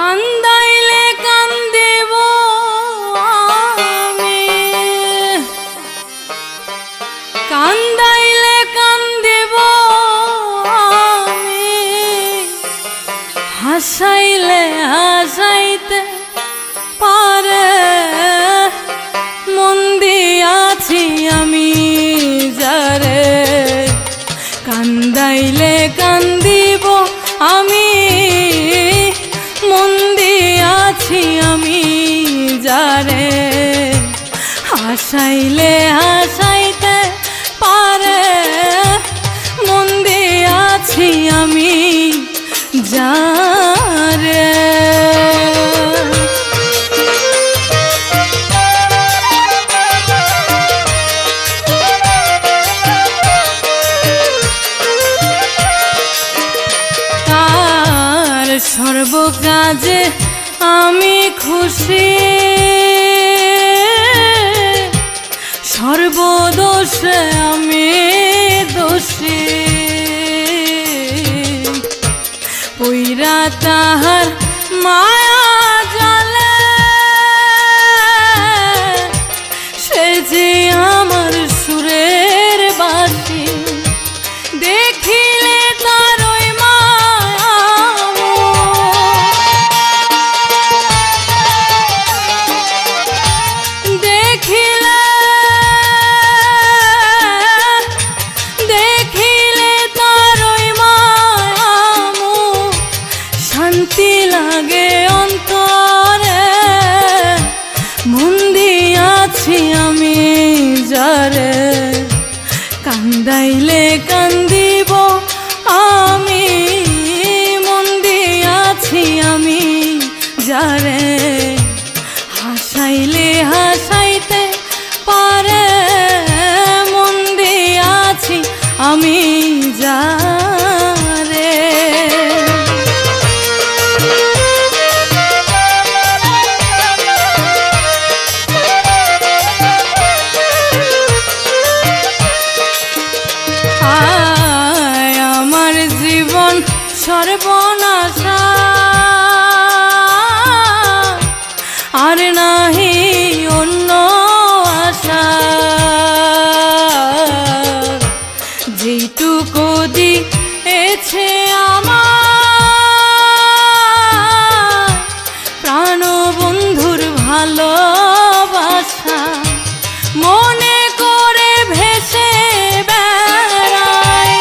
কান্দাইলে কান্দিব আমি, কান্দাইলে কান্দিব আমি, হাসাইলে হাসাইতে পারে মন দিয়াছি আমি যারে। কান্দাইলে কান্দিব আমি, মন দিয়াছি আমি যারে। হাসাইলে হাসাইতে পারে মন দিয়াছি আমি যারে। সর্বকাজে আমি খুশি, সর্বদোষে আমি দোষী। পইরা তাহার মায়া জালে সে যে আমার সুরের বাসি। দেখিলে তার ওই মায়া, দেখিলে দেখিলে তার ওই মায়া শান্তি লাগে অন্তরে। মন দিয়াছি আমি যারে। কান্দাইলে কান্দিব আমি, মন দিয়াছি আমি যারে। হাসাইলে হাসাইতে পারে মন দিয়াছি আমি যারে। আমার জীবন সর্বনাশা, আর নাহি অন্য আশা। যেটুকু দিয়েছে আমার প্রাণবন্ধুর ভালোবাসা, মনে করে ভেসে বেড়াই।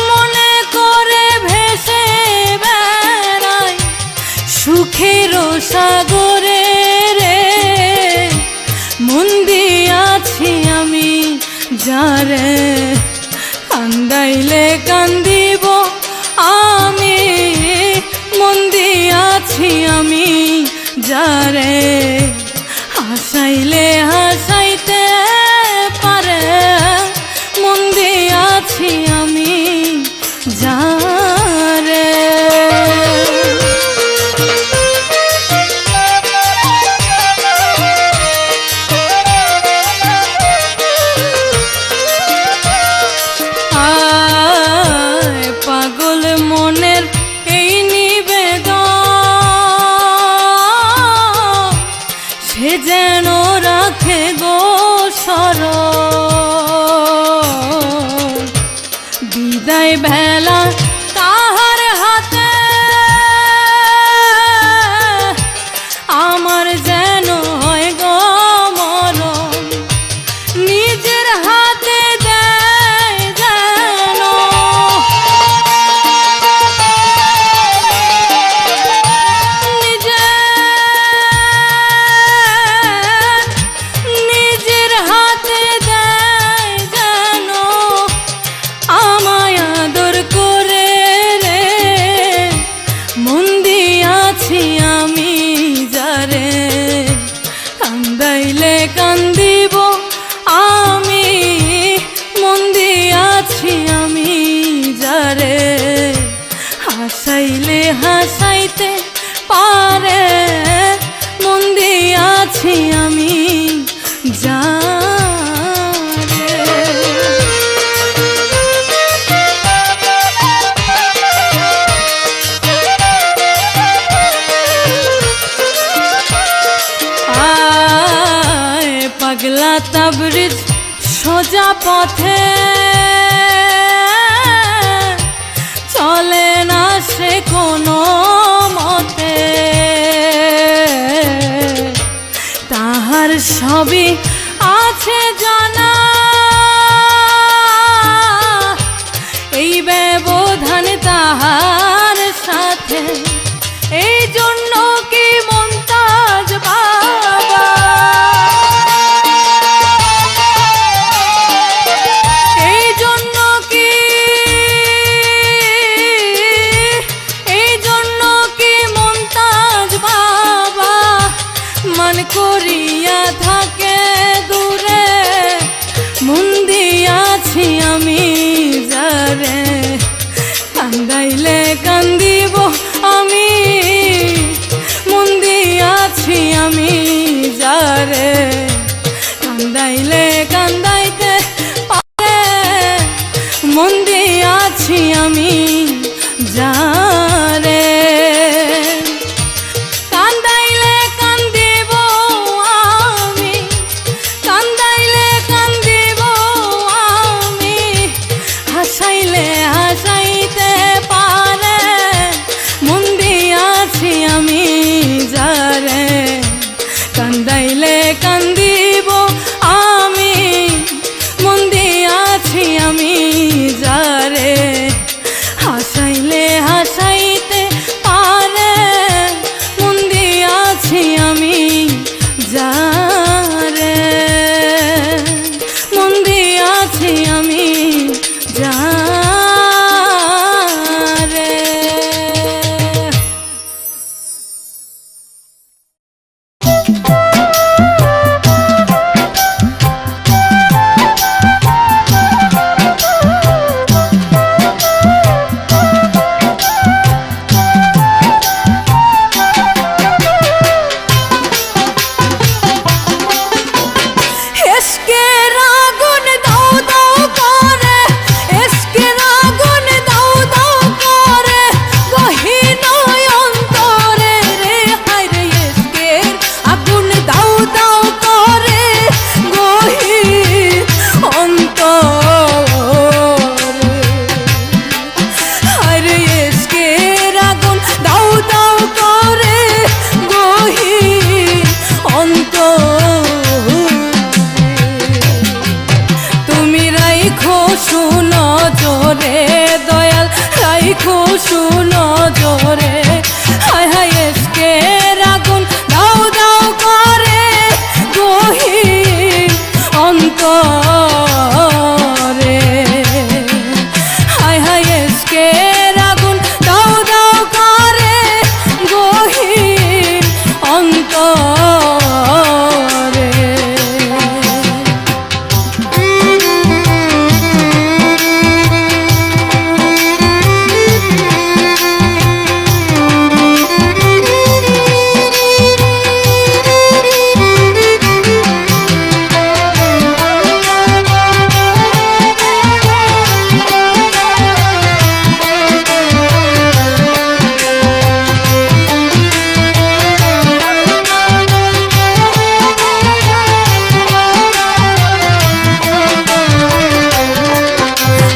মনে করে ভেসে বেড়াই সুখের সাগরে রে। মন দিয়াছি আমি যারে। কান্দাইলে কান্দিব আমি, মন দিয়াছি আমি যারে। হাসাইলে হাসাইতে পারে মন দিয়াছি আমি যারে। পাগল মনের এই নিবেদন সে যেন রাখে গো স্মরণ। বিদায় বেলা তাহার হাতে আমার যেন হয় গো মরণ। নিজের হাতে দেয় যেন, নিজের হাতে দেয় যেন আমায় আদর করে রে। মন দিয়াছি আমি যারে। কান্দাইলে কান্দিব আমি, মন দিয়াছি আমি যারে। হাসাইলে হাসাইতে পারে মন দিয়াছি আমি যারে। সোজা পথে চলে না সে কোনো মতে, তাহার সবই আছে জানা, এই ব্যবধান তাহার সাথে। এই জন্য কি মুমতাজ বাবা, এই জন্য কি মুমতাজ বাবা মান করিয়া থাকে দূরে, মন দিয়াছি আমি যারে, কান্দাইলে কান্দিব আমি, মন দিয়াছি আমি যারে, কান্দাইলে কান্দাইতে পারে, মন দিয়াছি আমি যারে। কান্দাইলে কান্দিব আমি, কান্দাইলে কান্দিব আমি, হাসাইলে হাসাইতে পারে, মন দিয়াছি আমি যারে, কান্দাইলে কান্দিব আমি, মন দিয়াছি আমি যারে, হাসাইলে হাসাইতে পারে, মন দিয়াছি আমি যারে, মন দিয়াছি আমি যারে। এসকের আগুন দাও দাও করে, এসকের আগুন দাও দাও করে, গহীন অন্তরে রে, হায় রে এসকের আগুন দাও দাও করে, গহীন অন্তরে, হায় রে এসকের আগুন দাও দাও করে, গহীন অন্তরে। তুমি রাইখো শুনো জোরে দয়াল, রাইখো শুনো জোরে, হায় হায় এসকের আগুন দাও দাও করে, গহীন অন্তরে, হায় হায় এসকের আগুন দাও দাও করে, গহীন অন্তরে।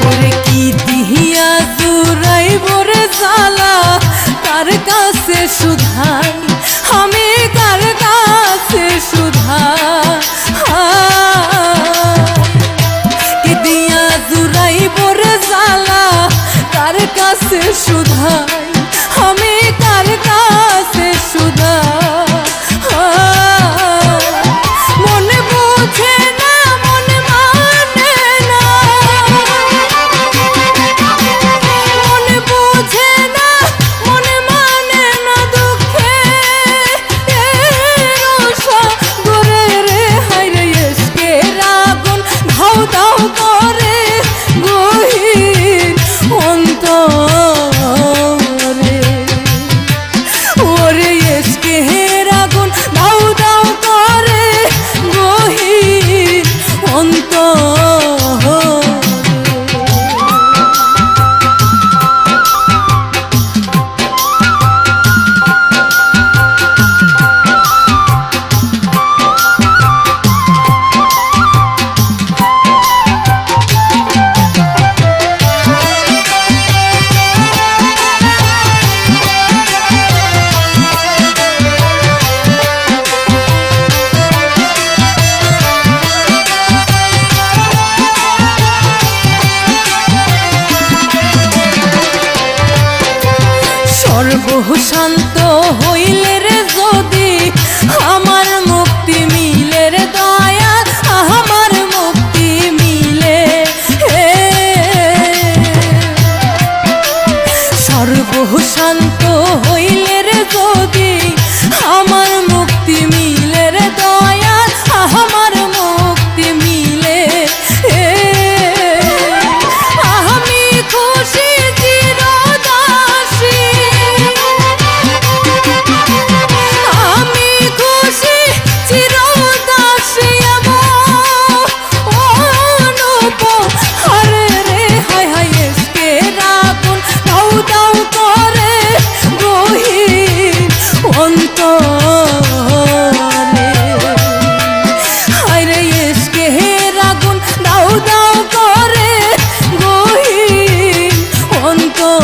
ওরে কি দিহিয়া জুড়াইব রে জ্বালা, কার কাছে সুধাই আমি, কার কাছে সুধাই, কি দিয়া জুড়াইব রে জ্বালা, কার কাছে সুধাই আমি, কার কাছে সুধাই, মনে বুঝে না মনে মানে না, মনে বুঝে না মনে মানে না, দুঃখে সাগরে রে, হায় রে এসকের আগুন দাও দাও করে, গহীন অন্তরে, ওরে এসকের আগুন দাও দাও করে, গহীন অন্তরে। শান্ত হইলে রে যদি আমার মুক্তি মিলে রে দয়া আমার মুক্তি মিলে সর্বশান্ত হইলে রে যদি আমার মুক্তি মিলে রে দয়া আমার মুক্তি মিলে আমি খুশি চিরদাসী আমি খুশি চিরদাসী অনুপ হরে রে হায় হায় এসকে রাগুন দাও দাও করে গহীন অন্তরে হায় রে এসকে রাগুন দাও দাও করে গহীন অন্তরে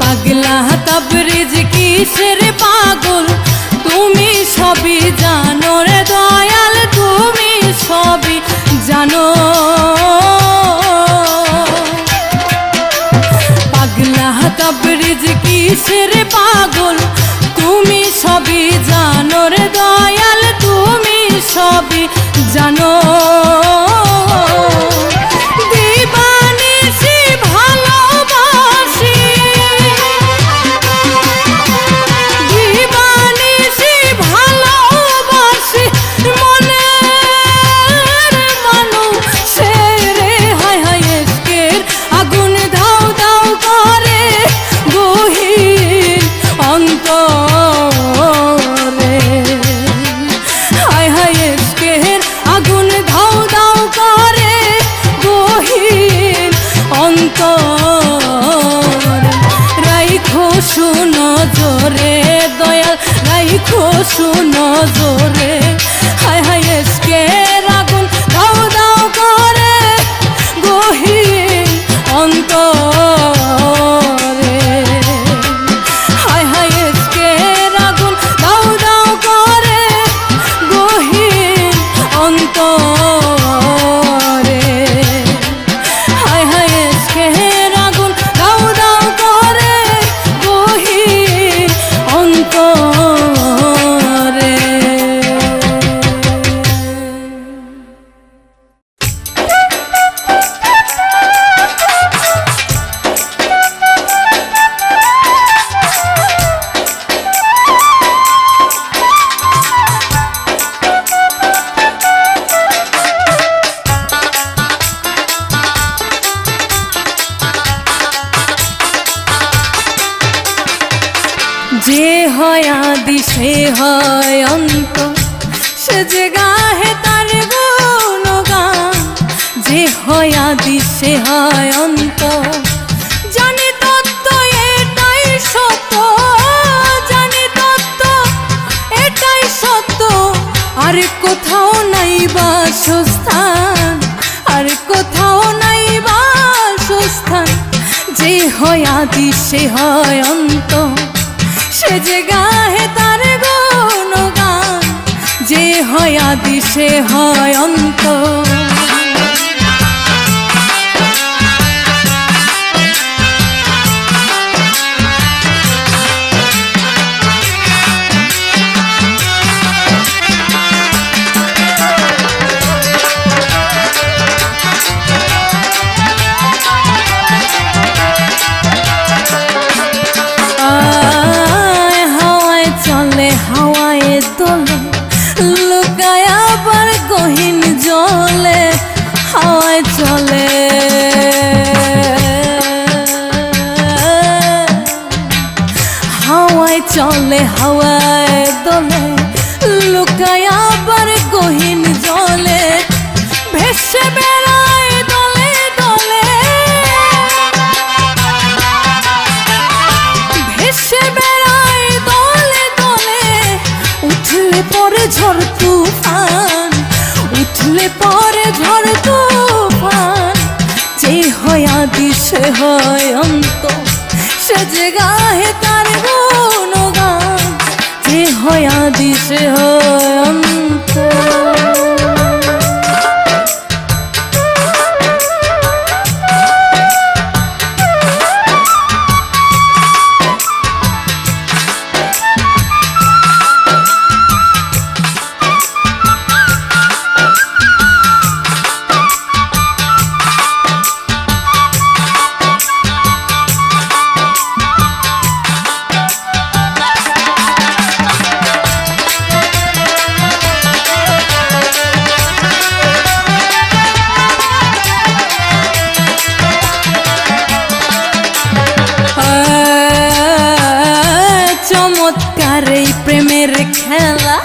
পাগলা তাবরিজ কিসের পাগল তুমি সবই জানো রে দয়াল তুমি সবই জানো পাগলা তাবরিজ কিসের পাগল তুমি সবই জানো রে দয়াল তুমি সবই জানো দিবানিশি ভালোবাসি দিবানিশি ভালোবাসি মনের মানুষের রে হায় হায় এসকের আগুন দাও দাও করে গহীন অন্তরে হায় হায় এসকের আগুন দাও দাও করে গহীন অন্তরে রাইখো শুনো জোরে দয়াল রাইখো শুনো জোরে হায় হায় এসকের আগুন দাও দাও করে গহীন অন্তরে হায় হায় এসকের আগুন দাও দাও করে গহীন অন্তরে হায় হায় এসকের আগুন দাও দাও করে গহীন অন্তরে যে হয় আদি সে হয় অন্ত সে যে গাহে তার গুণগান যে হয় আদি সে হয় অন্ত জানি তত্ত্ব এটাই সত্য জানি তত্ত্ব এটাই সত্য আর কোথাও নাই বাসস্থান আর কোথাও নাই বাসস্থান যে হয় আদি সে হয় অন্ত সে যে গাহে তার গুণগান যে হয় আদি সে হয় অন্ত হাওয়ায় দোলে লুকায় আবার গহীন জলে হয় অন্ত, সে যে গাহে তার গুণগান, যে হয় আদি সে হয় অন্ত। চমৎকার এই প্রেমের খেলা,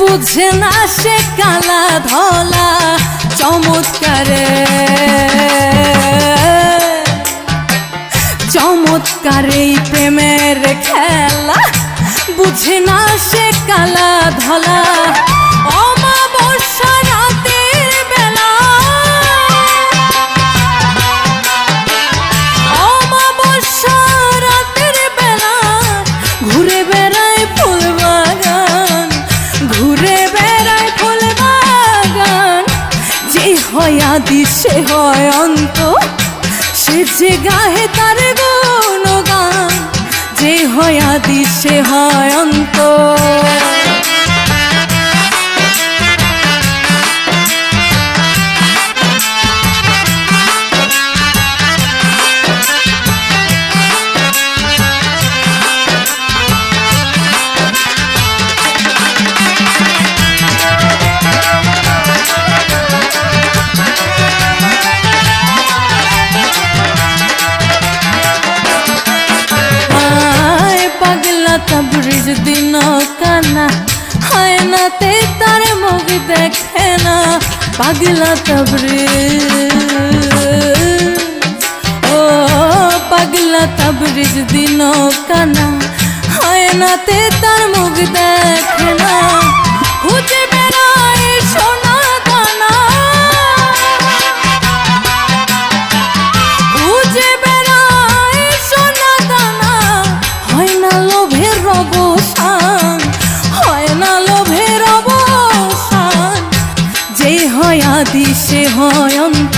বুঝে না সে কালা ধলা। চমৎকার চমৎকার এই প্রেমের খেলা, বুঝে না সে কালা ধলা। অমাবস্যা রাতের বেলা, অমাবস্যা রাতের বেলা ঘুরে বেড়ায় ফুল বাগান, ঘুরে বেড়ায় ফুল বাগান। যে হয় আদি সে হয় অন্ত, সে যে গাহে তার গুণগান, যে হয় আদি সে হয় অন্ত। তবরিজ দিন কানা, হয় না তে তার মুখ দেখে না। পাগলা তবরিজ, ও পাগলা তবরিজ দিন কানা, হয় না তে তার মুখ দেখে না। খুঁজে বেড়ায় সোনা দানা, খুঁজে বেড়ায় সোনা দানা। হয় না লোভের অবসান, হয় না লোভের অবসান। যে হয় আদি সে হয় অন্ত,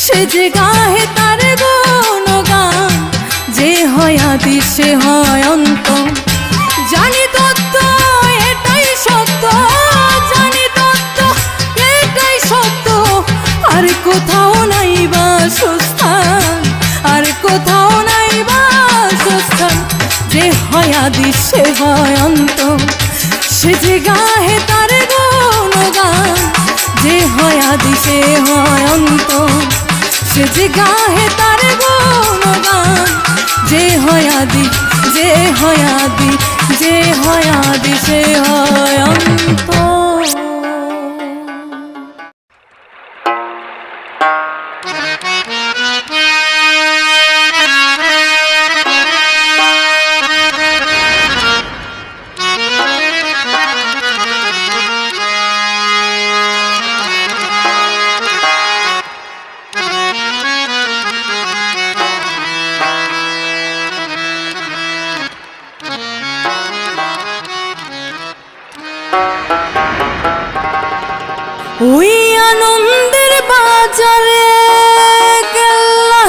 সে যে গাহে তার গুণগান, যে হয় আদি সে হয় অন্ত। জানি তত্ত্ব এটাই সত্য, জানি তত্ত্ব এটাই সত্য। আর কোথাও নাই বাসস্থান, আর কোথাও নাই বাসস্থান। যে হয় আদি সে হয় অন্ত, সে যে গাহে তার গুণগান, যে হয় আদি সে হয় অন্ত। সে যে গাহে তার গুণগান, যে হয় আদি, যে হয় আদি, যে হয় আদি সে হয় অন্ত। ওই আনন্দের বাজারে গেলা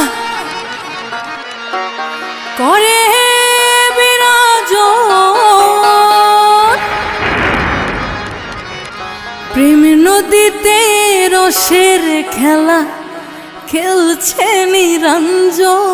করে বিরাজ, প্রেম নদীতে রসের খেলা খেলছে নিরঞ্জন।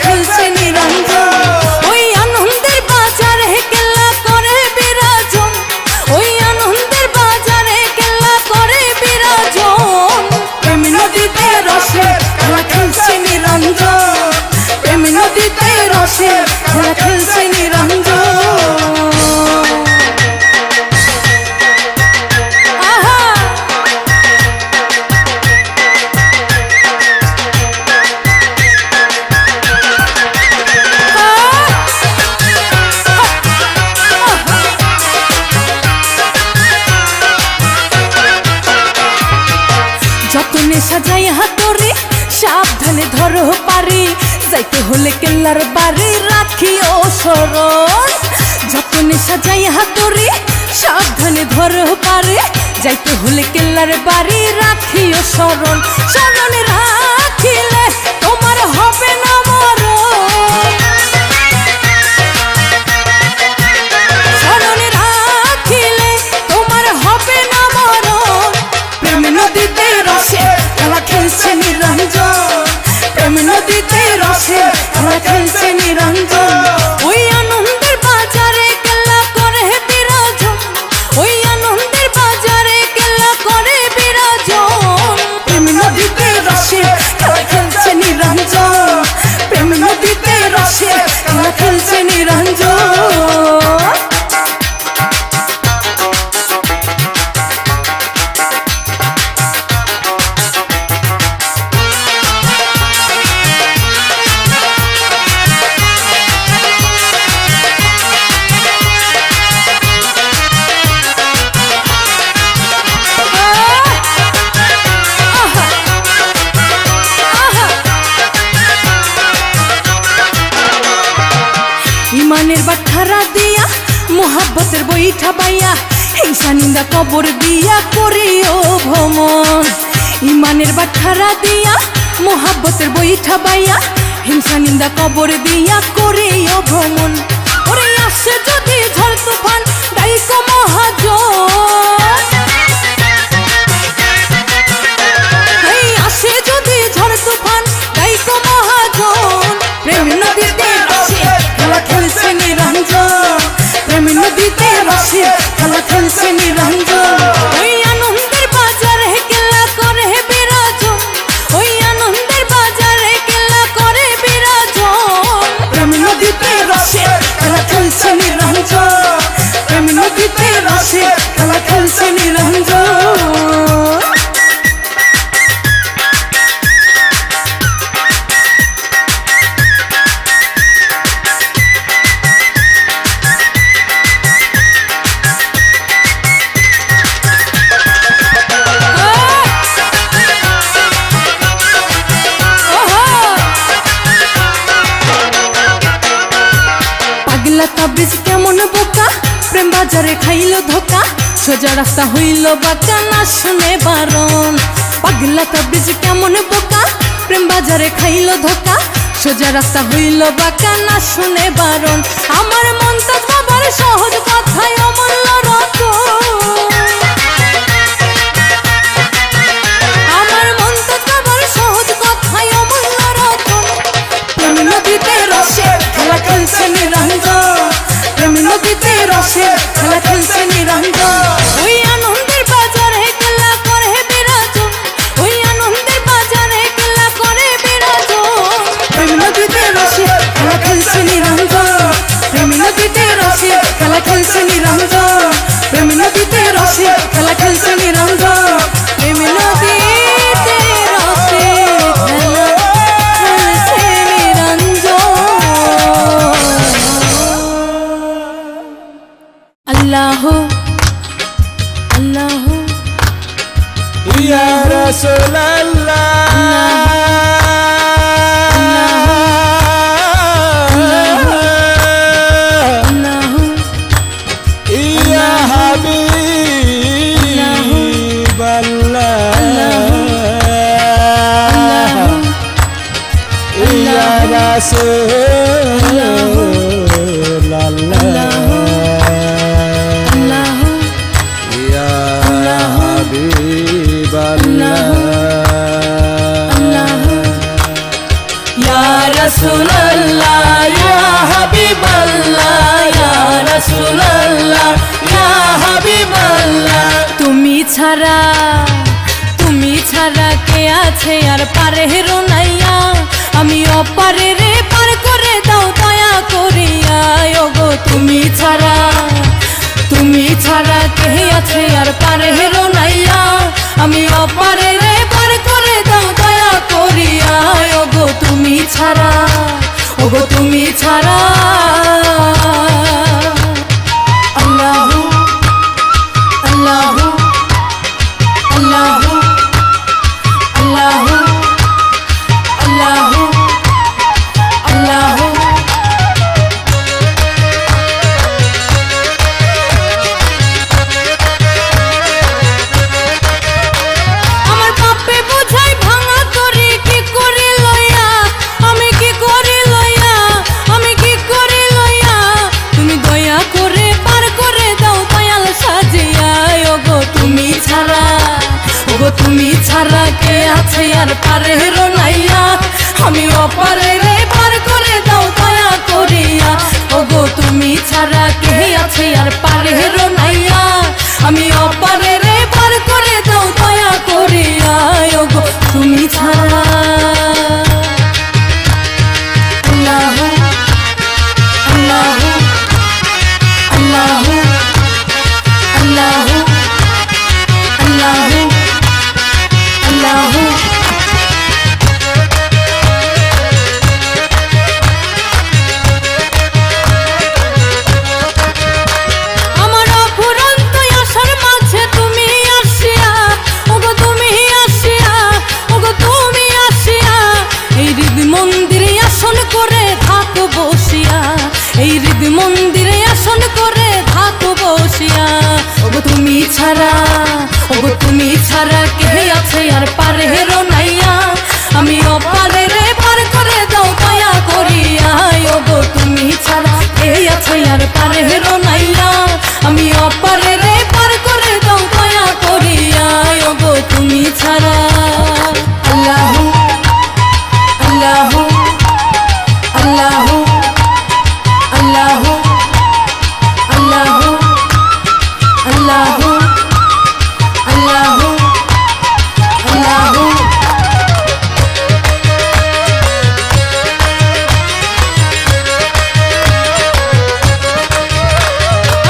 খেলছে নিরঞ্জন, ওই আনন্দের বাজারে খেলা করে বিরাজন, ওই আনন্দের বাজারে খেলা করে বিরাজন। প্রেম নদীতে রসে খেলা খেলছে নিরঞ্জন, প্রেম নদীতে রসে খেলা খেলছে নিরঞ্জন। পারি যাইতে হলে কেল্লার বাড়ি রাখিও স্মরণ যতনে সাজাই হাতুড়ি সাবধানে ধর পারি যাইতে হলে কেল্লার বাড়ি রাখিও স্মরণ স্মরণে রাখিলে তোমার হবে না মরণ স্মরণে রাখিলে তোমার হবে না মরণ প্রেম নদীতে রসে খেলা খেলছে নিরঞ্জন প্রেম নদীতে রসে খেলা খেলছে নিরঞ্জন ওই আনন্দের বাজারে কেল্লা করে বিরাজন ওই আনন্দের বাজারে কেল্লা করে বিরাজন প্রেম নদীতে রসে খেলা খেলছে নিরঞ্জন প্রেম নদীতে রসে খেলা খেলছে নিরঞ্জন ইমানের বাঠারা দিয়া মোহাব্বতের বইঠা বাইয়া হিংসা নিন্দা কবর দিয়া করিও ভ্রমণ ইমানের বাঠারা দিয়া মোহাব্বতের বইঠা বাইয়া হিংসা নিন্দা কবর দিয়া করিও ভ্রমণ ওরে আসে যদি ঝড় তুফান দায়িক মহাজন আসে যদি ঝড় তুফান দায়িক মহাজন প্রেম নদীতে রসে খেলা খেলছে নিরঞ্জন প্রেম নদীতে রসে খেলা খেলছে নিরঞ্জন ওই আনন্দের বাজারে কেল্লা করে বিরাজন ওই আনন্দের বাজারে কেল্লা করে বিরাজন প্রেম নদীতে রসে খেলা খেলছে নিরঞ্জন প্রেম নদীতে রসে খেলা খেলছে নিরঞ্জন তাবিজ কেমন বোকা প্রেম বাজারে খাইল ধোকা সোজা রাস্তা হইল বাঁকা না শুনে বারণ পাগলা তাবিজ কেমন বোকা প্রেম বাজারে খাইল ধোকা সোজা রাস্তা হইল বাঁকা না শুনে বারণ আমার মন তো বাবার সহজ কথায় অমূল্য রতন আমার মন তো বাবার সহজ কথায় অমূল্য রতন প্রেম নদীতে রসে খেলা খেলছে নিরঞ্জন প্রেম নদীতে রসে খেলা খেলছে নিরঞ্জন ওই আনন্দের বাজারে কেল্লা করে বিরাজন ওই আনন্দের বাজারে কেল্লা করে বিরাজন প্রেম নদীতে রসে খেলা খেলছে নিরঞ্জন প্রেম নদীতে রসে খেলা খেলছে নিরঞ্জন প্রেম নদীতে রসে খেলা খেলছে নিরঞ্জন প্রেম নদীতে রসে খেলা খেলছে নিরঞ্জন আল্লাহ আল্লাহ ইয়া রাসূলুল্লাহ ইয়া হাবিবাল্লাহ ইয়া রাসূলুল্লাহ রাসূলুল্লাহ ইয়া হাবিবাল্লাহ ইয়া রাসূলুল্লাহ ইয়া হাবিবাল্লাহ তুমি ছাড়া কে আছে আর পারে রোনাইয়া আমি অপারে রে পার করে দাও দয়া করিয়া ওগো তুমি ছাড়া কে আছে আর পারে রোনাইয়া আমি অপারে রে পার করে দাও দয়া করিয়া ওগো তুমি ছাড়া আল্লাহু আল্লাহু আল্লাহু আল্লাহু আল্লাহু আমি অপারে রে পার করে দাও দয়া করিয়া। ওগো তুমি ছাড়া কে আছে আর পারের নাইয়া, আমি অপারে রে পার করে দাও দয়া করিয়া। ওগো তুমি ছাড়া। আল্লাহ আল্লাহ আল্লাহ আল্লাহ আল্লাহ আল্লাহ। আমার অফুরন্ত আশার মাঝে তুমি আসিয়া, ওগো তুমি আসিয়া, ওগো তুমি আসিয়া, এই হৃদ মন্দিরে আসন করে থাকো বসিয়া, এই হৃদ মন্দিরে আসন করে থাকো বসিয়া। ওগো তুমি ছাড়া, ওগো তুমি ছাড়া কে আছে আর পারের নাইয়া, আমি অপারে রে পার করে দাও দয়া করিয়া। ওগো তুমি ছাড়া কে আছে আর পারের নাইয়া, আমি অপারে রে পার করে দাও দয়া করিয়া। ওগো তুমি ছাড়া। আল্লাহ আল্লাহ আল্লাহ আল্লাহ আল্লাহ আল্লাহ আল্লাহ আল্লাহ।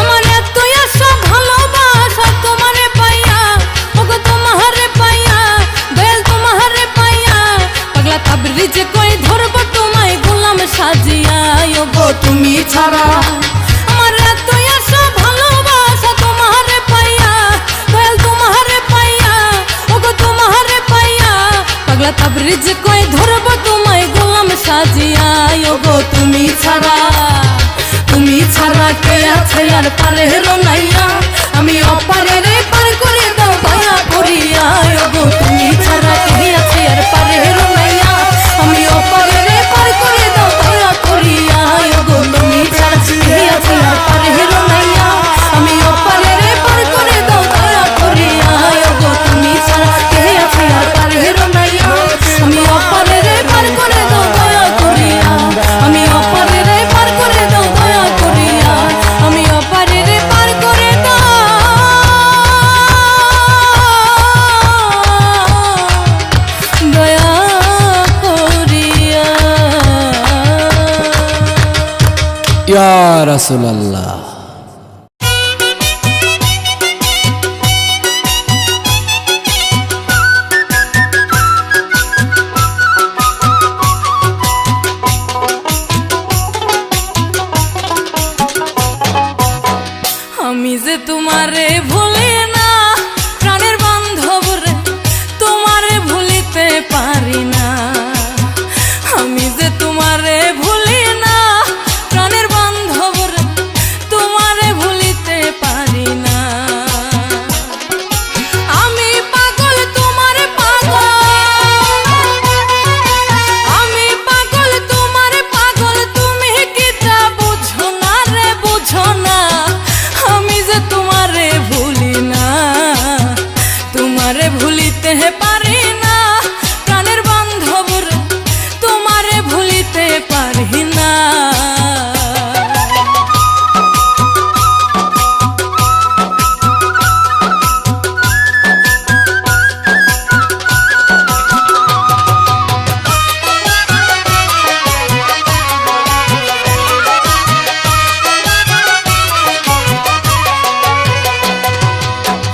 আমার এতই আশা ভালোবাসা তোমারে পাইয়া, ওগো তোমারে পাইয়া, দয়াল তোমারে পাইয়া, পাগলা তাবরিজ কই ধরব তোমায় গোলাম সাজিয়া। ওগো তুমি ছাড়া। আমার এতই আশা ভালোবাসা তোমারে পাইয়া, দয়াল তোমারে পাইয়া, ওগো তোমারে পাইয়া, পাগলা তাবরিজ কই ধরব তোমায় গোলাম সাজিয়া। ওগো তুমি ছাড়া, তুমি ছাড়া কে আছে আর পারের নাইয়া, আমি অপারে রে পার করে দাও দয়া করিয়া। ওগো তুমি ছাড়া কে আছে আর পারের নাইয়া, আমি অপারে রে পার করে দাও দয়া করিয়া। ওগো তুমি ছাড়া কে আছে আর পারের নাইয়া, আমি অপারে রে পার করে দাও দয়া করিয়া। ওগো তুমি ছাড়া কে আছে আর পারের নাইয়া, আমি অপারে রে পার করে দাও দয়া করিয়া, আমি অপারে রে পার করে দাও দয়া করিয়া, আমি অপারে রে পার করে দাও দয়া করিয়া। ইয়া রাসূলুল্লাহ। আমি যে তোমারে ভুলি না প্রাণের বান্ধব রে, তোমারে ভুলিতে পারি না। আমি যে তোমারে ভুলি না প্রাণের বান্ধব রে, তোমারে ভুলিতে পারি না। আমি পাগল তোমার পাগল, আমি পাগল তোমার পাগল, তুমি কি তা বুঝো না রে বুঝো না। আমি যে তোমারে ভুলি না, তোমারে ভুলিতে পারি না প্রাণের বান্ধব রে, তোমারে ভুলিতে পারি না।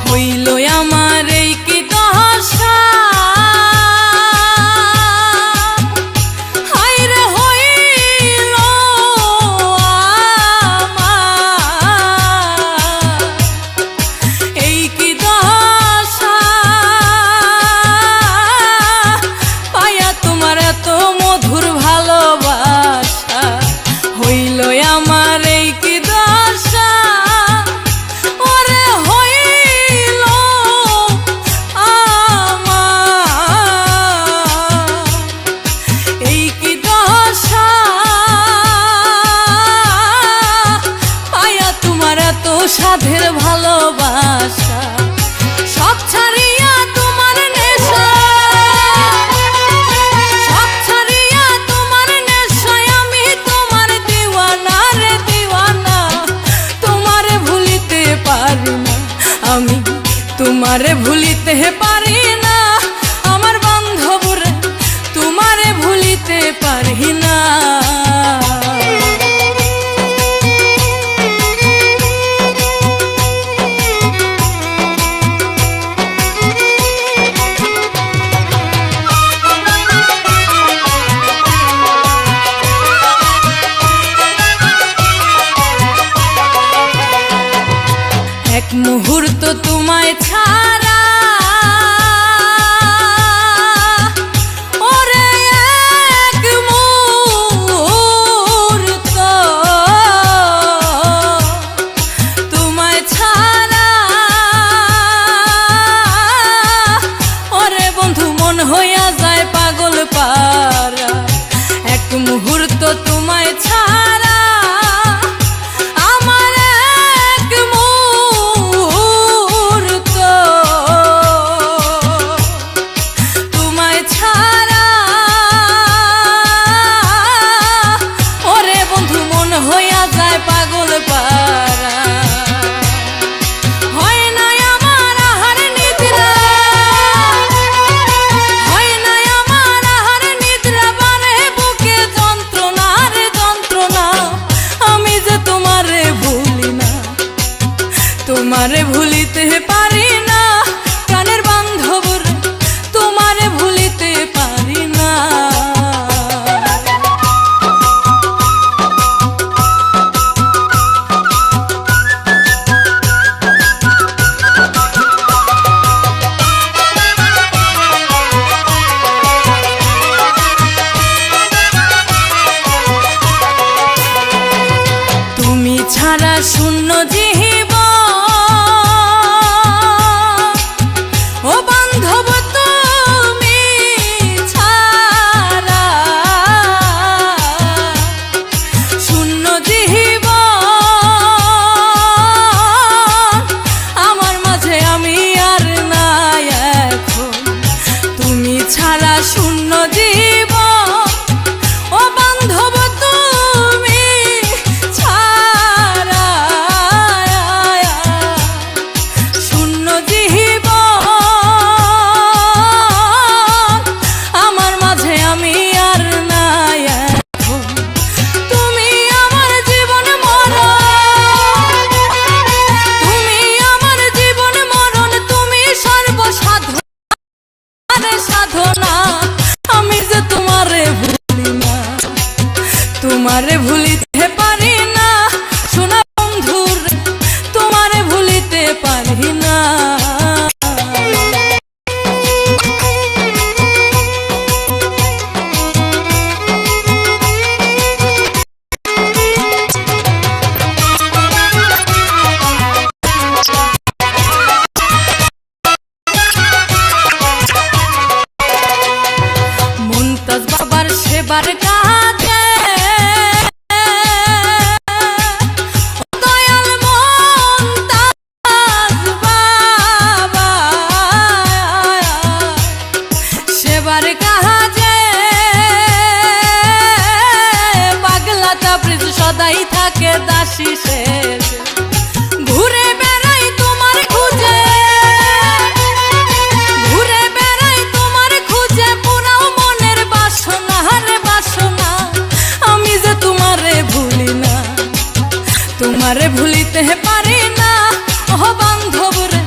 হইল আমার এই কি দশা, হায়রে হইল আমার এই কি দশা, পায়া তোমার এত মধুর ভালোবাসা। হইল আমার এই কি দশা, ওরে হইল আমার এই কি দশা, পায়া তোমার এত সাধের ভালোবাসা। সব ছাড়িয়া তোমার নেশা, সব ছাড়িয়া পারি না। এক মুহূর্ত তোমায় ছাড়া ওরে এক মুহূর্ত তোমায় ছাড়া ওরে বন্ধু মন হইয়া যায় পাগল পারা। এক মুহূর্ত তোমায় ছাড়া তোমারে ভুলিতে পারি না, প্রাণের বান্ধব তোমারে ভুলিতে পারি না। তুমি ছাড়া শূন্য জীব তোমারে ভুলিতে পারি না, সোনা বন্ধুর তোমারে ভুলিতে পারি না। মুনতাজ বাবার সেবার কাজে সদাই থাকে দাসী শেষ, ঘুরে বেড়াই তোমার খুঁজে, ঘুরে বেড়াই তোমার খুঁজে, পুরাও মনের বাসনা রে বাসনা। আমি যে তোমারে ভুলি না, তোমারে ভুলিতে পারি না, ও বান্ধব রে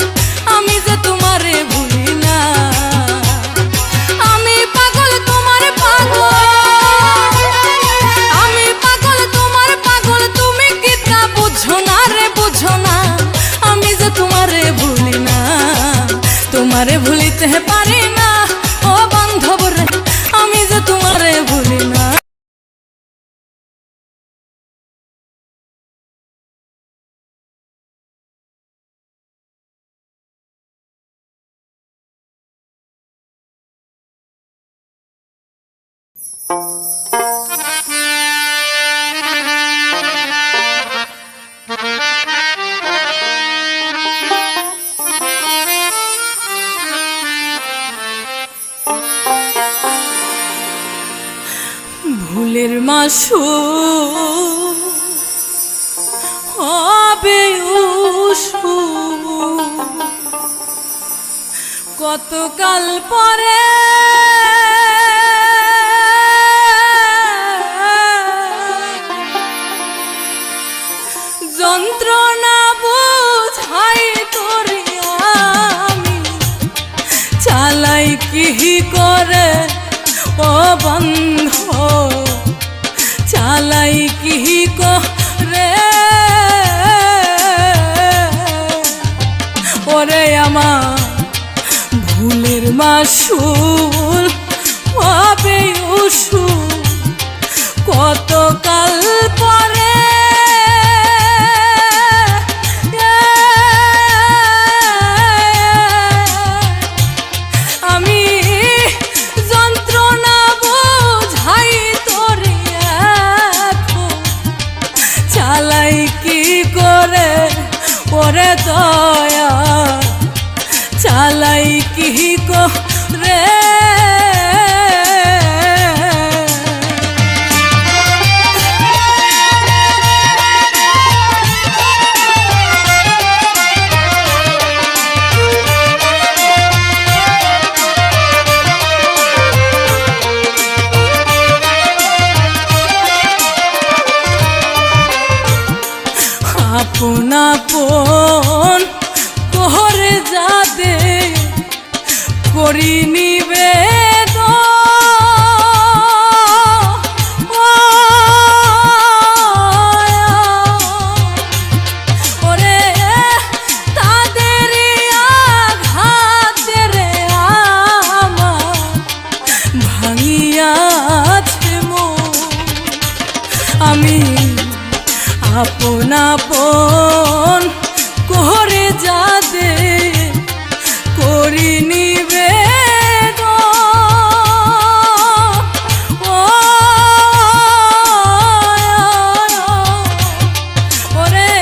আমি যে তোমারে ভুলি না। আমি পাগল তোমার পাগল, আমি পাগল তোমার পাগল, তুমি কি তা বুঝো না রে বুঝো না। আমি যে তোমারে ভুলি না, তোমারে ভুলিতে পারি না, ও বান্ধব রে আমি যে তোমারে ভুলি না। ভুলের মাসু হবে উসু, কতকাল পরে বন্ধ চালাই কি করে ওরে আমার ভুলের মাসুল হবে উসুল কতকাল পরে আমি যন্ত্রণা বোঝাই তোরে এখন চালাই কি করে ওরে দয়া চালাই কি করে আপন আপন কোহরে যাদে করি নিবেদন ওরে তাদের আঘাতে রে আমার ভাঙিয়াছে মন আমি আপন আপন কোহরে যাদে করি নিবেদন ওরে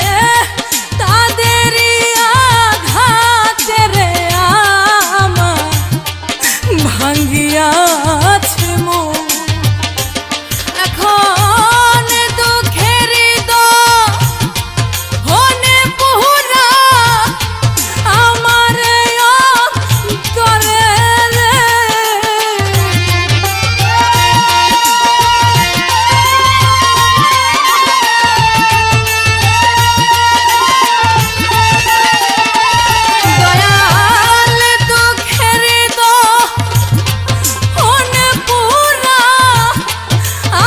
তাদেরই আঘাতে রে আমার ভাঙ্গিয়াছে মন এখন দুঃখের হনে পুরা আমার অন্তরে রে দয়াল দুঃখের হনে পুরা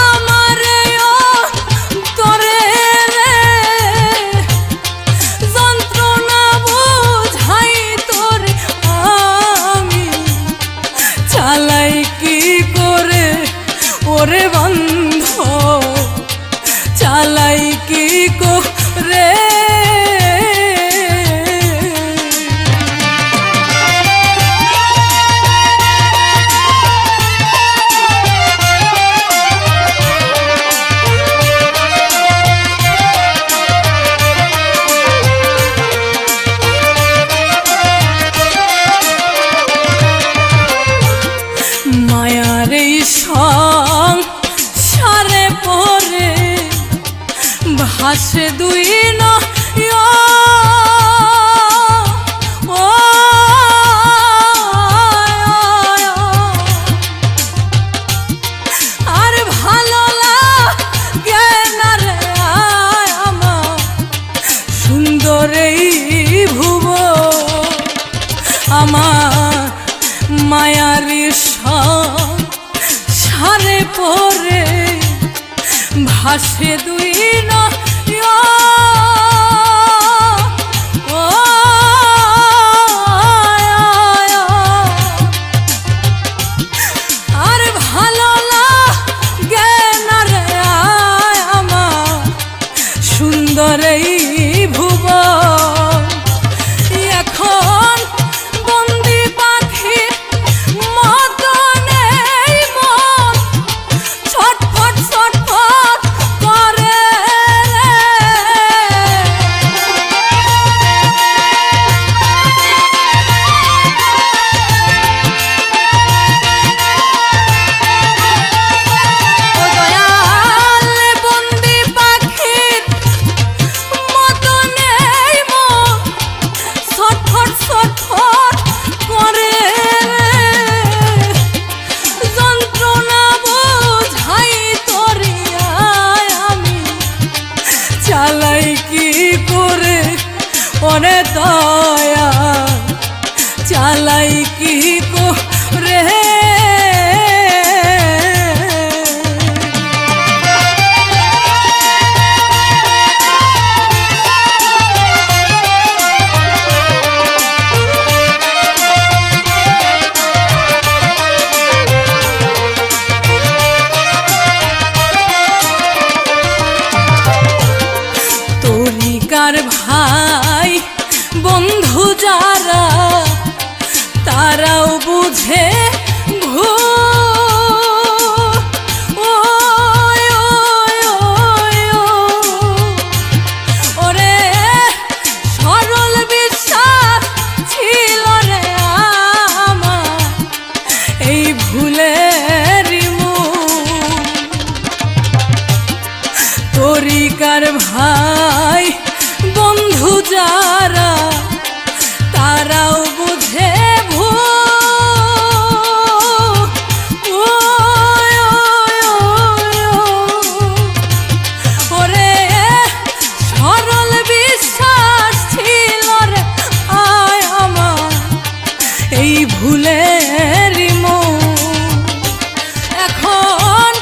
আমার অন্তরে রে যন্ত্রণা বোঝাই তোরে আমি চালাই কি করে ওরে বন্ধ চালাই কি করে মায়ার এই সংসারে পরে ভাসে দুই আর ভালো লাগে না রে আমার সুন্দর এই ভুবন আমার মায়ার সারে পরে ভাসে দুই আর ভালো লাগে না রে আমার সুন্দর এই ভুবন এখন বন্দি পাখি মতনে মন ছটফট ছটফট করে রে ভাই বন্ধু যারা তারাও বুঝে ওরে সরল বিশ্বাস ছিল রে আয় আমার এই ভুলের এখন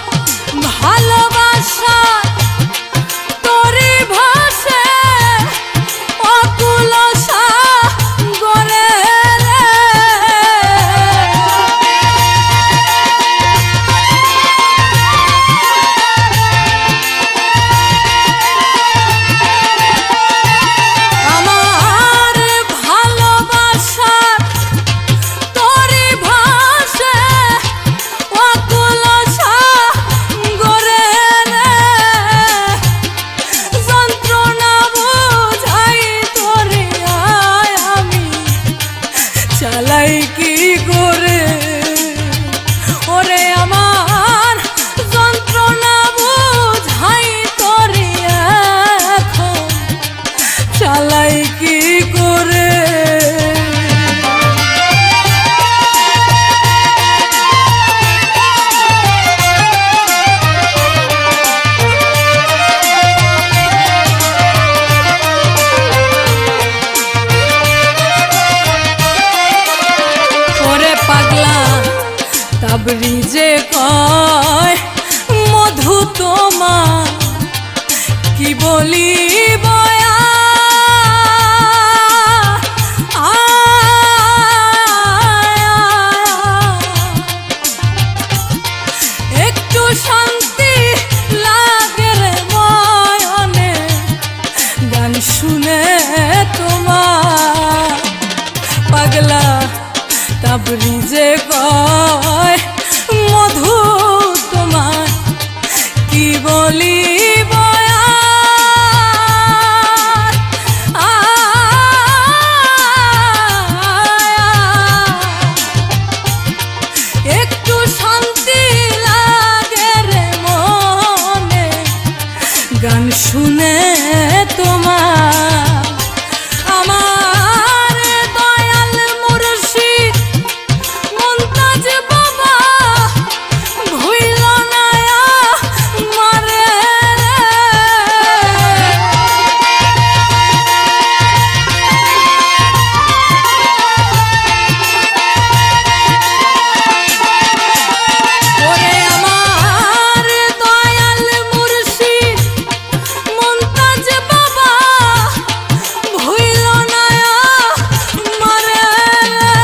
ভালোবাসা তোরে ভাসে অকুল সাগরে রে। আমার ভালোবাসা তোরে ভাসে অকুল সাগরে রে। যন্ত্রণা বুঝাই তোরে আয় আমি চালাই কি করে ওরে আমার যন্ত্রণা বুঝাই তোরে এখন চালাই কি করে। ওরে পাগলা তাবরিজে কয় মধু তোমার কি বলি বয়া একটু শান্তি লাগে রে ময়নে গান শুনে তোমার। পাগলা তাবরিজে কয় মধু তোমার কি বলি বয়া একটু শান্তি লাগে রে মনে গান শুনে তোমার। আমার দয়াল মুর্শিদ মুনতাজ বাবা ভুইল না আমারে রে। ওরে আমার দয়াল মুর্শিদ মুনতাজ বাবা ভুইল না আমারে রে।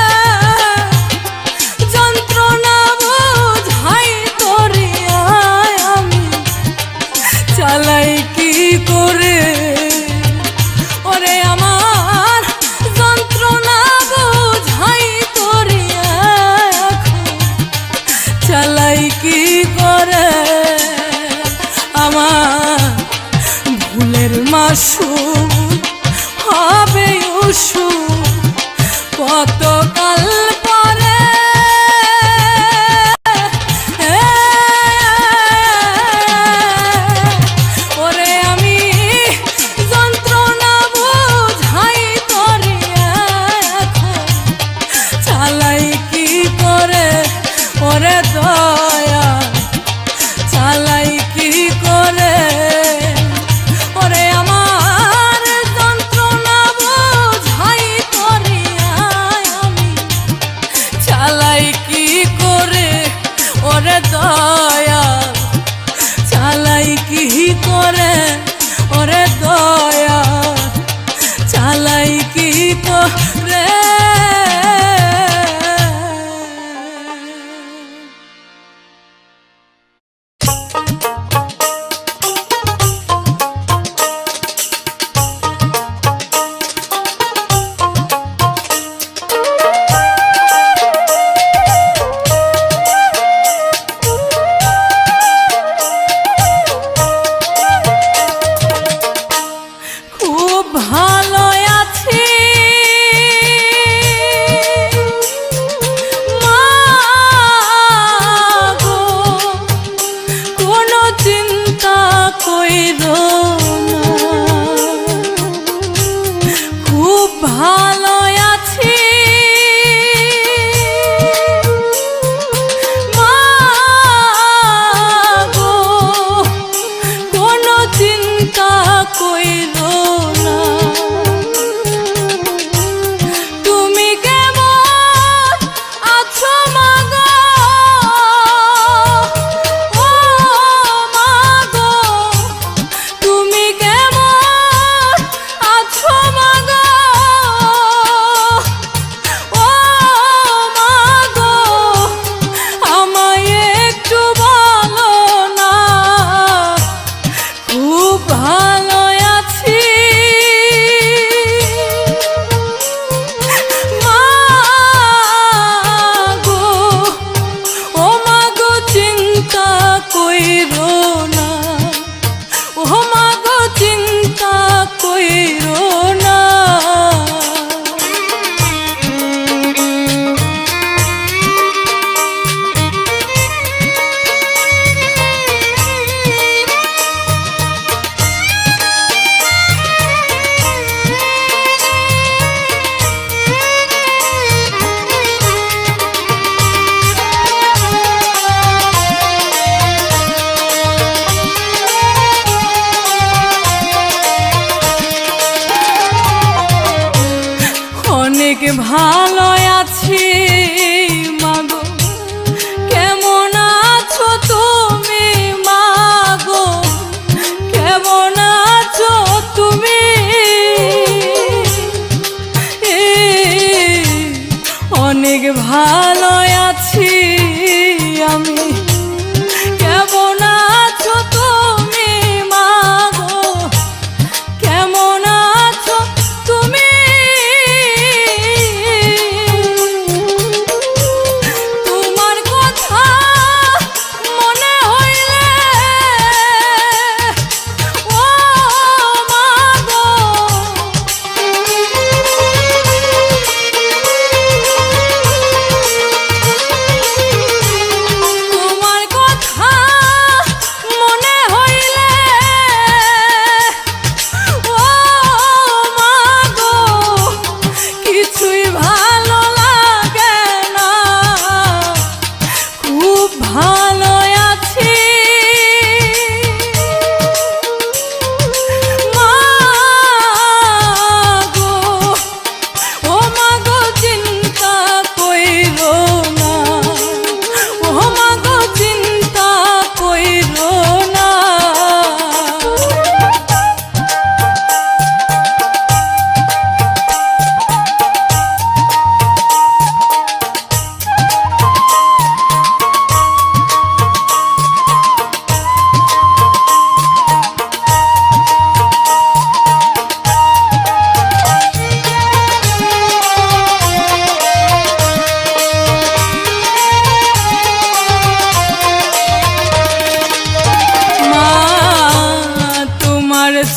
যন্ত্রণা বুঝাই তোরে আয় আমি চালাই কি করে ওরে আমার যন্ত্রণা বুঝাই তোরে এখন চালাই কি করে। আমার ভুলের মাসুম হবে উসু কতকাল পরে ওরে আমি যন্ত্রণা বুঝাই তোরে এখন চালাই কি করে ওরে দয়া চালাই কি করে ওরে আমার যন্ত্রণা বুঝাই তোরে আমি চালাই কি করে ওরে দয়া চালাই কি করে ওরে দয়া চালাই কি করে। খুব ভালো আছি মা গো, কোনো চিন্তা কইরো না।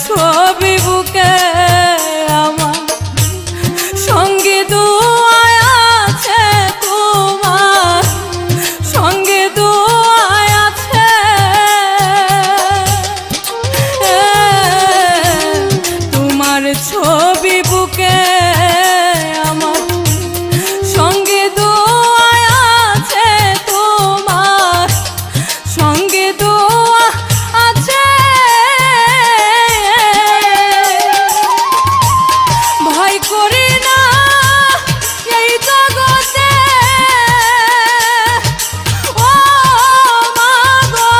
ছবি বুকে আমার সঙ্গে দুয়ায় আছে, তোমার সঙ্গে দুয়ায় আছে। তোমার ছবি বুকে আমার সঙ্গে দুয়ায় আছে, তোমার সঙ্গে দুয়া আছে। ভয় করি না এই জগতে, ও মা গো।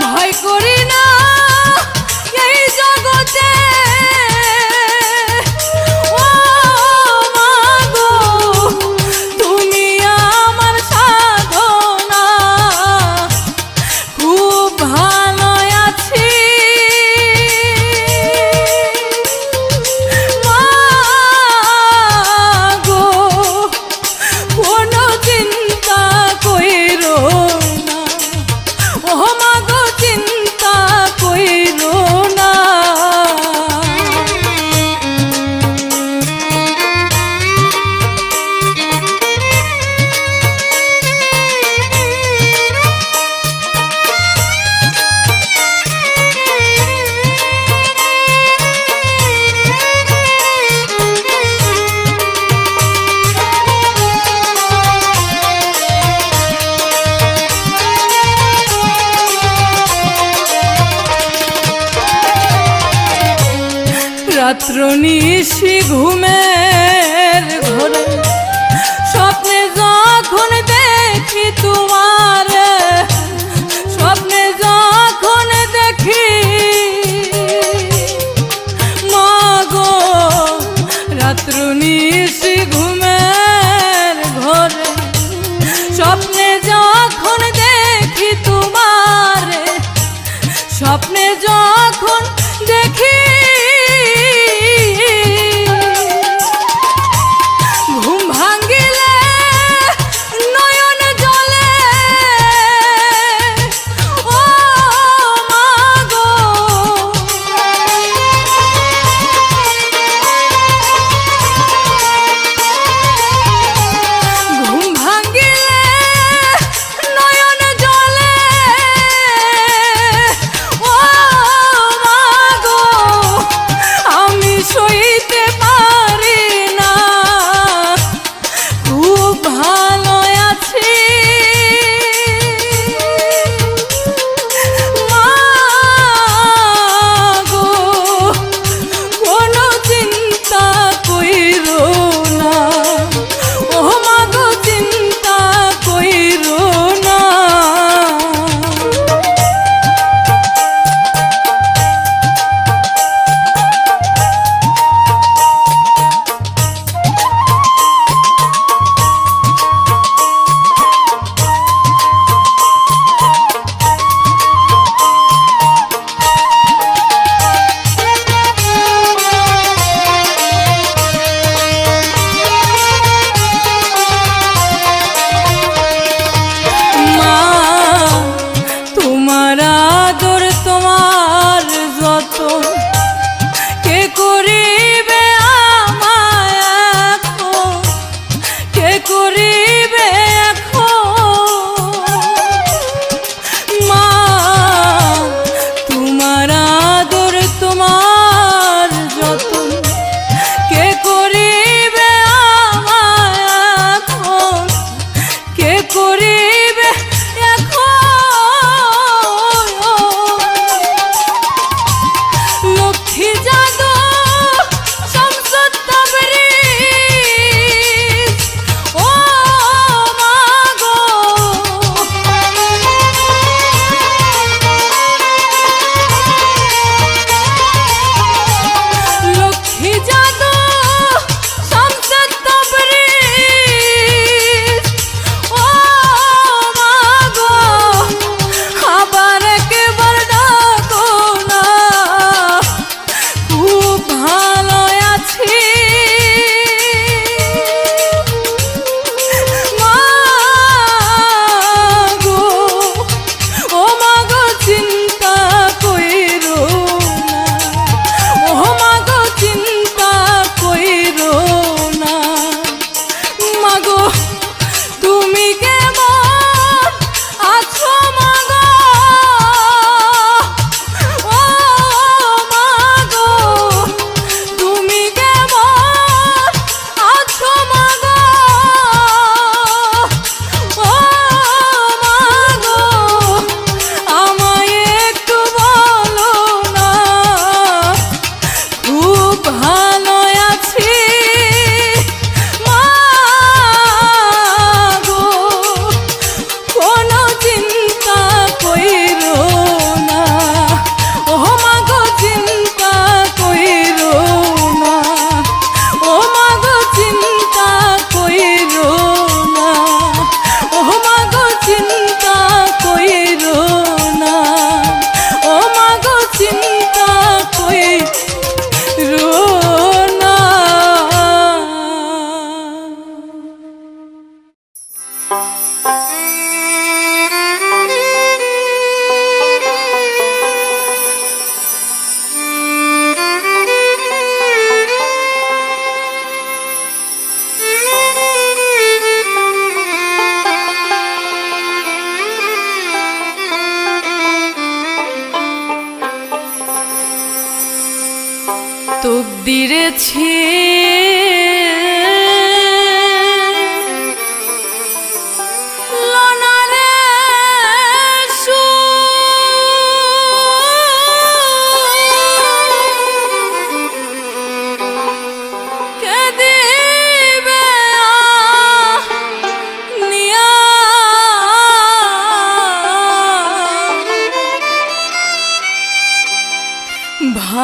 ভয় করি না এই জগতে, ও মা গো। তুমি আমার সাধনা, খুব ভালো আছি মা গো। কোনো চিন্তা কইরো না, ও মা গো, চিন্তা কইরো না। রাত্র নিশি ঘুমের ঘরে স্বপ্নে যখন দেখি তোমার, স্বপ্নে যখন দেখি মা গো। রাত্র নিশি ঘুমের ঘরে স্বপ্নে যখন দেখি তোমার, স্বপ্নে যখন দেখি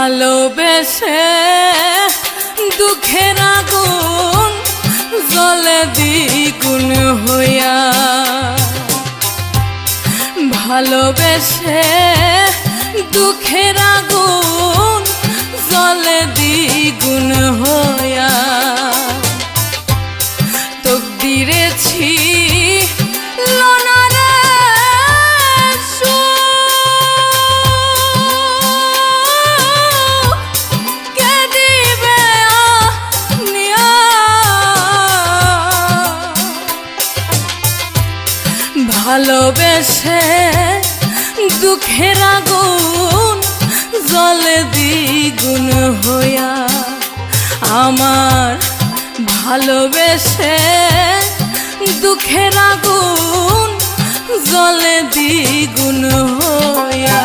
ভালোবেসে দুঃখের আগুন জ্বলে দ্বিগুণ হইয়া, ভালোবেসে দুঃখের আগুন জ্বলে দ্বিগুণ হইয়া, তকদিরে ছিল না রে সুখ, কে দিবে আনিয়া, ভালোবেসে দুঃখের আগুন জ্বলে দ্বিগুণ হইয়া, আমার ভালোবেসে দুঃখের আগুন জ্বলে দ্বিগুণ হইয়া।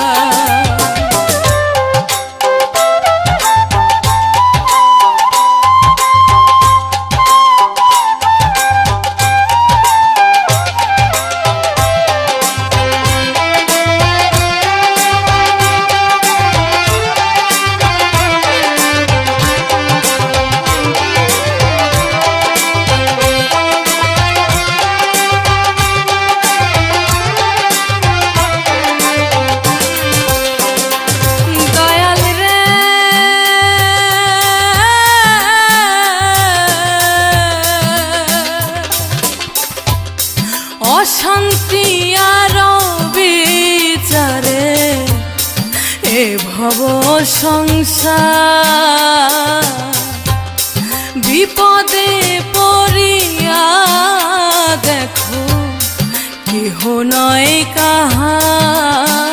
অশান্তি আর বিচারে এ ভব সংসার, বিপদে পড়িয়া দেখো কেহ নয় কাহার,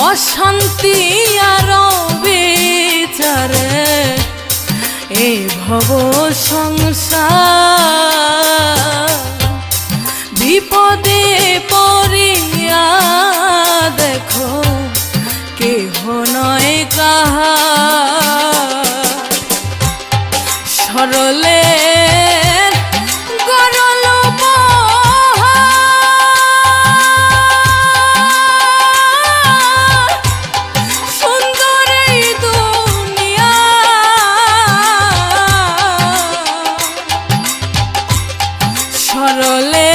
অশান্তি আর বিচারে এ ভব সংসার, বিপদে পড়িয়া দেখো কেহ নয় কাহার, সরলে গরল সুন্দর এই দুনিয়া, সরলে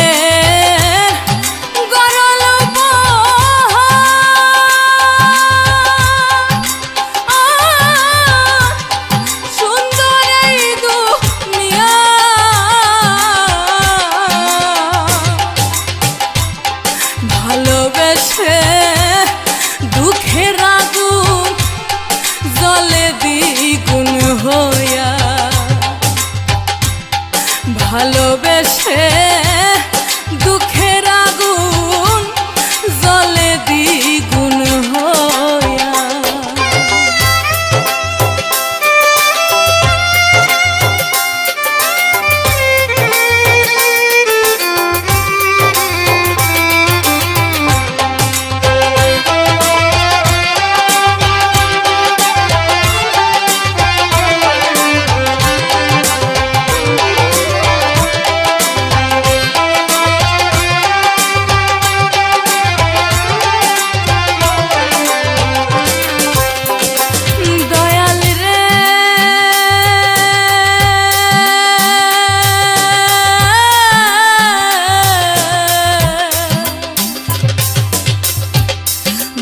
ভালোবেসে দুঃখের আগুন জ্বলে দ্বিগুণ হইয়া, ভালোবেসে দুঃখের আগুন জ্বলে দ্বিগুণ হইয়া।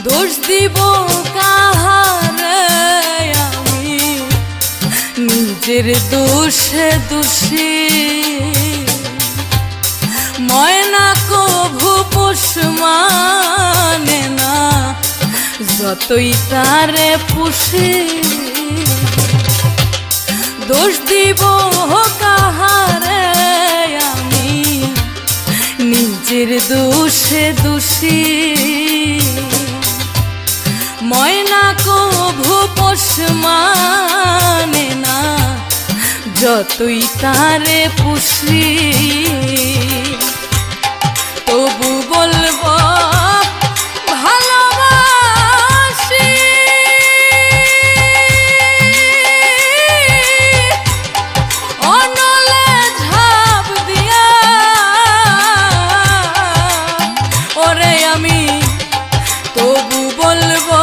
দোষ দিব কাহারে আমি, নিজের দোষে দোষী, ময়না কভু পোষ মানে না যতই তারে পুষি, দোষ দিব কাহারে আমি, নিজের দোষে দোষী, ময়না কভু পোষ মানে না যতই তারে পুষি, তবু বলবো ভালোবাসি, অনলে ঝাঁপ দিয়া ওরে আমি, তবু বলবো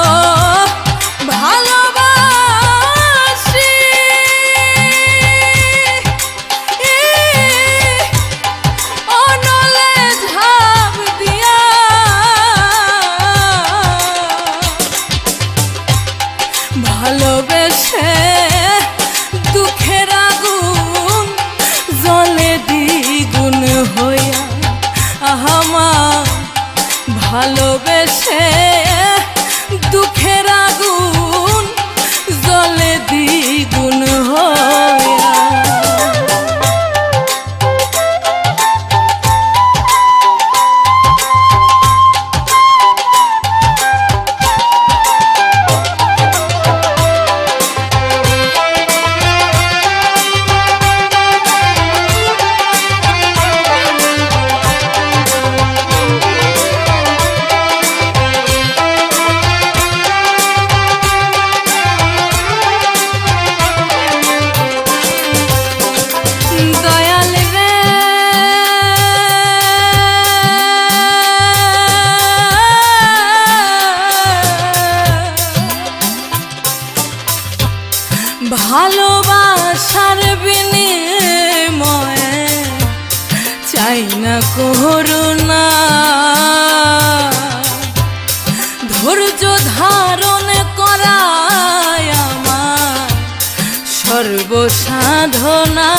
সাধনা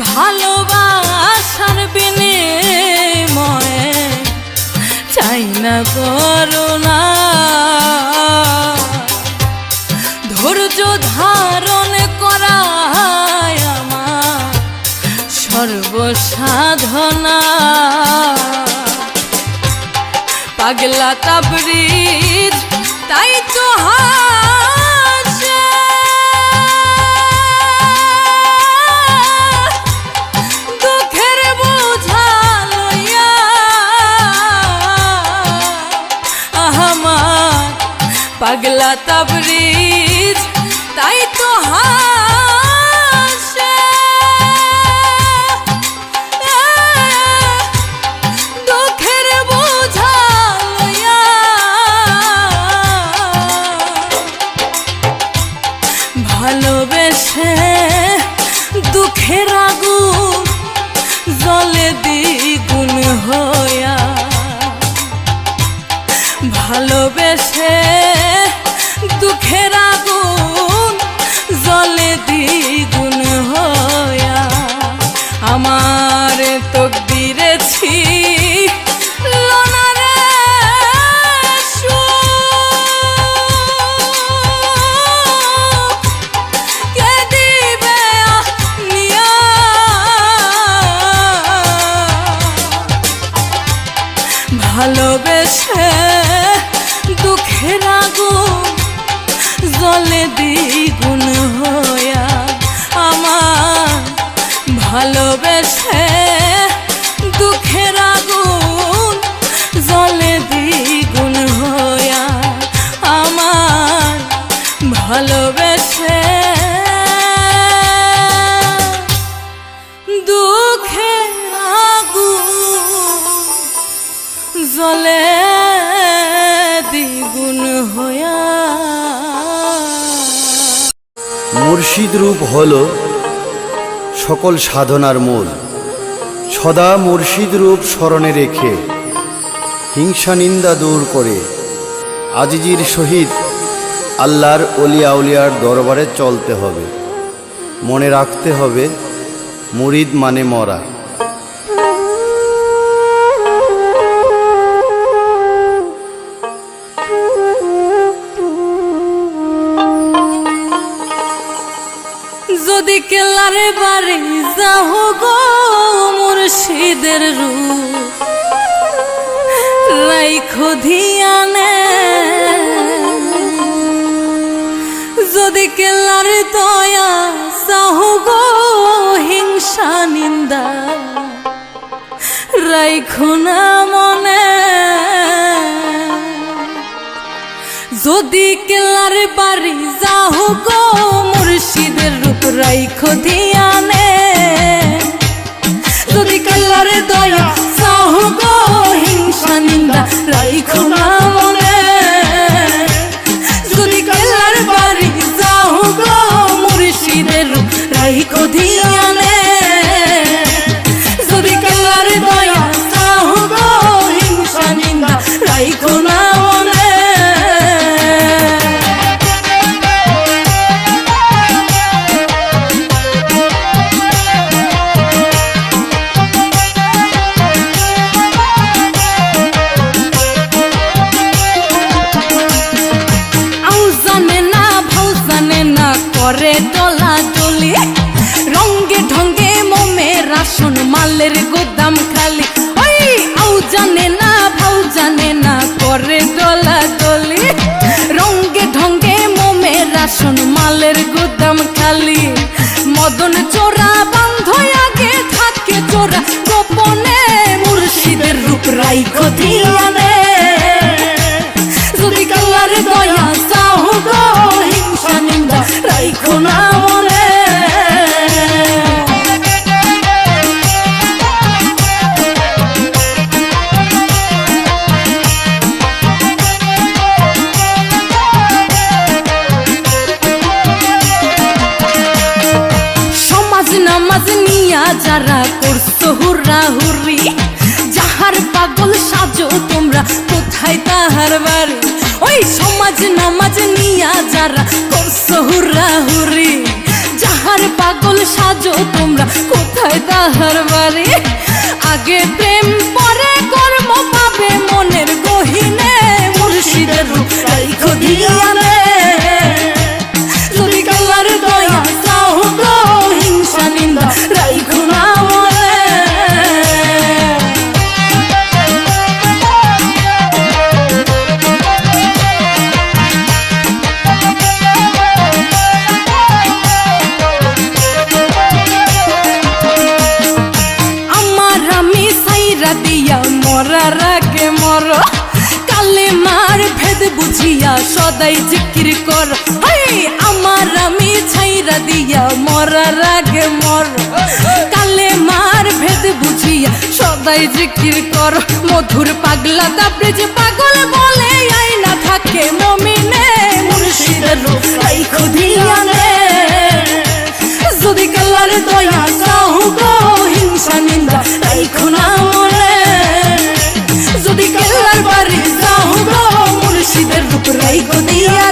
ভালোবাসার বিনিময়ে চাই না করুণা ধৈর্য ধারণ করায় আমার সর্বসাধনা পাগলা তাবরিজ তাই তো হাসে দুঃখের বোঝা লইয়া আমার পাগলা তাবরিজ তাই তো হাসে দুঃখের বোঝা লইয়া ভালোবেসে দুঃখের আগুন জলে দ্বিগুণ হইয়া ভালোবেসে দুঃখের আগুন জলে দ্বিগুণ হইয়া আমার তকদিরে ছিল না রে সুখ, কে দিবে নিয়া ভালোবেসে দুঃখের আগুন জলে দ্বিগুণ হইয়া আমার ভালোবেসে দুঃখের আগুন জলে দ্বিগুণ হইয়া আমার ভালোবেসে দুঃখের আগুন জলে দ্বিগুণ হইয়া মুর্শিদ রূপ হল সকল সাধনার মূল সদা মুর্শিদ রূপ স্মরণে রেখে হিংসা নিন্দা দূর করে আজিজির সহিত আল্লাহর অলিয়া উলিয়ার দরবারে চলতে হবে। মনে রাখতে হবে মুরিদ মানে মরা। যদি কেলার বাড়ি যাও গো মুর্শিদের রূপ রাইখো ধিয়ানে যদি কেলার দয়া চাও গো হিংসা নিন্দা রাইখো না মনে যদি কেলার বাড়ি যাও গো মুর্শিদের রূপ রাইখো ধিয়ানে যদি কেলার দয়া চাও গো হিংসা নিন্দা রাইখো না মনে যদি কেলার বাড়ি যাও গো মুর্শিদের রূপ রাইখো ধিয়ানে যদি কেলার দয়া চাও গো হিংসা নিন্দা রাইখো না মনে করে দোলা দোলি রঙ্গে ঢঙ্গে মোমে রাশন মালের গোদাম খালি ওই আউ জানে না ভাউ জানে না করে দোলা দোলি রঙ্গে ঢঙ্গে মোমে রাশন মালের গোদাম খালি মদন চোরা বন্ধ আগে থাকে চোরা গোপনে মুর্শিদের রূপ রাইখো ধিয়ানে যদি কাল্লার দয়া চাও গো হিংসা নিন্দা রাইখো না মনে সমাজ নামাজ নিয়া যারা করছো হুররা হুররি যাহার পাগল সাজো তোমরা কোথায় তাহার বাড়ি ওই এই সমাজ নামাজ নিয়া যারা করছো হুরাহুরি, যাহার পাগল সাজো তোমরা কোথায় তাহার বাড়ি? আগে প্রেম পরে কর্ম পাবে মনের গহিনে, মুর্শিদের রূপ রাইখো ধিয়ানে। যদি কালার দয়া চাও গো হিংসা নিন্দা রাইখো না মনে। দিয়া মরার আগে মর, কালে মার ভেদ বুঝিয়া সদাই জিকির কর। আমার আমি ছাইরা দিয়া মরার আগে মর, কালে মার ভেদ বুঝিয়া সদাই জিকির কর। মধুর পাগলা তাপরে যে পাগল বলে আইনা থাকে মমিনে, মুর্শিদের রূপ রাইখো ধিয়ানে। যদি কালার দয়া চাও গো হিংসা নিন্দা রাইখো না মনে। যদি কালার বাড়ি চাও গো মুর্শিদের রূপ রাইখো দিয়া